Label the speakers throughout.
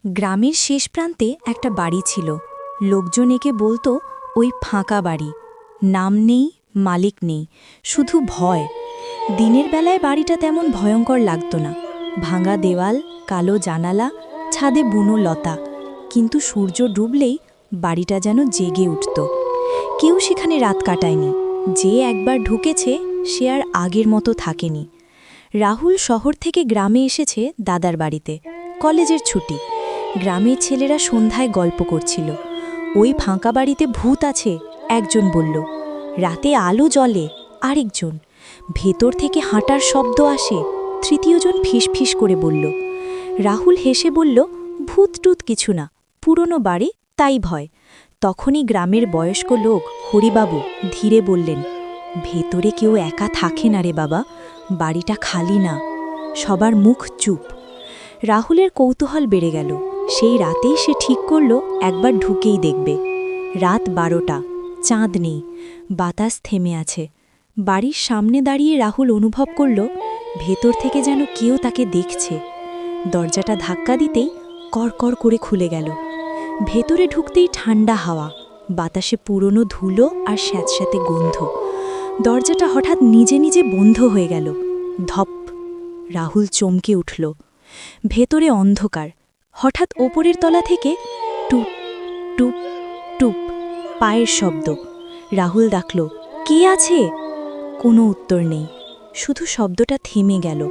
Speaker 1: গ্রামের শেষ প্রান্তে একটা বাড়ি ছিল। লোকজন একে বলতো ওই ফাঁকা বাড়ি। নাম নেই, মালিক নেই, শুধু ভয়। দিনের বেলায় বাড়িটা তেমন ভয়ঙ্কর লাগতো না। ভাঙা দেওয়াল, কালো জানালা, ছাদে বুনো লতা। কিন্তু সূর্য ডুবলেই বাড়িটা যেন জেগে উঠত। কেউ সেখানে রাত কাটায়নি। যে একবার ঢুকেছে সে আর আগের মতো থাকেনি। রাহুল শহর থেকে গ্রামে এসেছে দাদার বাড়িতে। কলেজের ছুটি। গ্রামের ছেলেরা সন্ধ্যায় গল্প করছিল। ওই ফাঁকা বাড়িতে ভূত আছে, একজন বলল। রাতে আলো জ্বলে, আরেকজন। ভেতর থেকে হাঁটার শব্দ আসে, তৃতীয়জন ফিসফিস করে বলল। রাহুল হেসে বলল, ভূত টুত কিছু না, পুরনো বাড়ি, তাই ভয়। তখনই গ্রামের বয়স্ক লোক হরিবাবু ধীরে বললেন, ভেতরে কেউ একা থাকে না রে বাবা, বাড়িটা খালি না। সবার মুখ চুপ। রাহুলের কৌতূহল বেড়ে গেল। সেই রাতেই সে ঠিক করল একবার ঢুকেই দেখবে। রাত 12টা, চাঁদ নেই, বাতাস থেমে আছে। বাড়ির সামনে দাঁড়িয়ে রাহুল অনুভব করল ভেতর থেকে যেন কেউ তাকে দেখছে। দরজাটা ধাক্কা দিতেই কড়কড় করে খুলে গেল। ভেতরে ঢুকতেই ঠান্ডা হাওয়া, বাতাসে পুরনো ধুলো আর স্যাঁতস্যাঁতে গন্ধ। দরজাটা হঠাৎ নিজে নিজে বন্ধ হয়ে গেল। ধপ! রাহুল চমকে উঠল। ভেতরে অন্ধকার। হঠাৎ ওপরের তলা থেকে টুপ টুপ টুপ পায়ের শব্দ। রাহুল ডাকল, কে আছে? কোনো উত্তর নেই, শুধু শব্দটা থেমে গেল।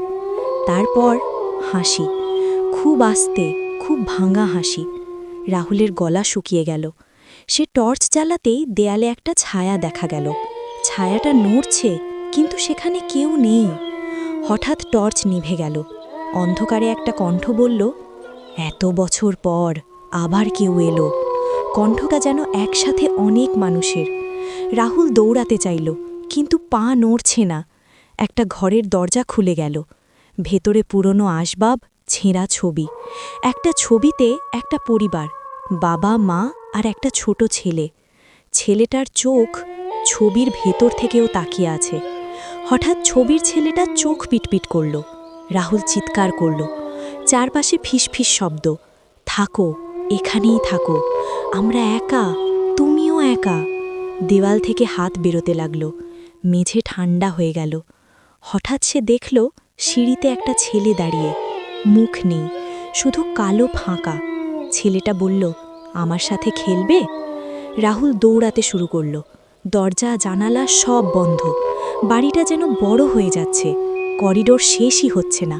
Speaker 1: তারপর হাসি, খুব আস্তে, খুব ভাঙা হাসি। রাহুলের গলা শুকিয়ে গেল। সে টর্চ জ্বালাতেই দেয়ালে একটা ছায়া দেখা গেল। ছায়াটা নড়ছে, কিন্তু সেখানে কেউ নেই। হঠাৎ টর্চ নিভে গেল। অন্ধকারে একটা কণ্ঠ বলল, এত বছর পর আবার কেউ এলো। কণ্ঠটা যেন একসাথে অনেক মানুষের। রাহুল দৌড়াতে চাইল, কিন্তু পা নড়ছে না। একটা ঘরের দরজা খুলে গেল। ভেতরে পুরনো আসবাব, ছেঁড়া ছবি। একটা ছবিতে একটা পরিবার, বাবা, মা আর একটা ছোট ছেলে। ছেলেটার চোখ ছবির ভেতর থেকেও তাকিয়ে আছে। হঠাৎ ছবির ছেলেটা চোখ পিটপিট করল। রাহুল চিৎকার করল। চারপাশে ফিসফিস শব্দ, থাকো, এখানেই থাকো, আমরা একা, তুমিও একা। দেওয়াল থেকে হাত বেরোতে লাগল। মেঝে ঠান্ডা হয়ে গেল। হঠাৎ সে দেখল সিঁড়িতে একটা ছেলে দাঁড়িয়ে, মুখ নেই, শুধু কালো ফাঁকা। ছেলেটা বলল, আমার সাথে খেলবে? রাহুল দৌড়াতে শুরু করল। দরজা জানালা সব বন্ধ। বাড়িটা যেন বড় হয়ে যাচ্ছে, করিডোর শেষই হচ্ছে না।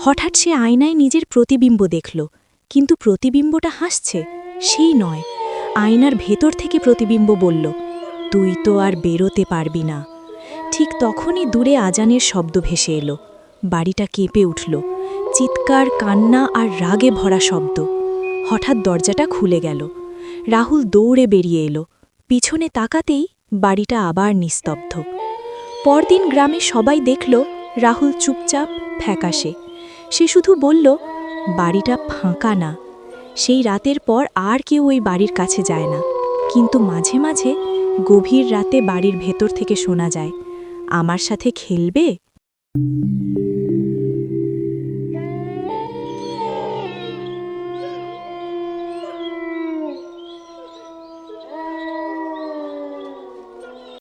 Speaker 1: হঠাৎ সে আয়নায় নিজের প্রতিবিম্ব দেখল, কিন্তু প্রতিবিম্বটা হাসছে, সেই নয়। আয়নার ভেতর থেকে প্রতিবিম্ব বলল, তুই তো আর বেরোতে পারবি না। ঠিক তখনই দূরে আজানের শব্দ ভেসে এলো। বাড়িটা কেঁপে উঠল। চিৎকার, কান্না আর রাগে ভরা শব্দ। হঠাৎ দরজাটা খুলে গেল। রাহুল দৌড়ে বেরিয়ে এলো। পিছনে তাকাতেই বাড়িটা আবার নিস্তব্ধ। পরদিন গ্রামে সবাই দেখল রাহুল চুপচাপ, ফ্যাকাশে। সে শুধু বলল, বাড়িটা ফাঁকা না। সেই রাতের পর আর কেউ ওই বাড়ির কাছে যায় না। কিন্তু মাঝে মাঝে গভীর রাতে বাড়ির ভেতর থেকে শোনা যায়, আমার সাথে খেলবে?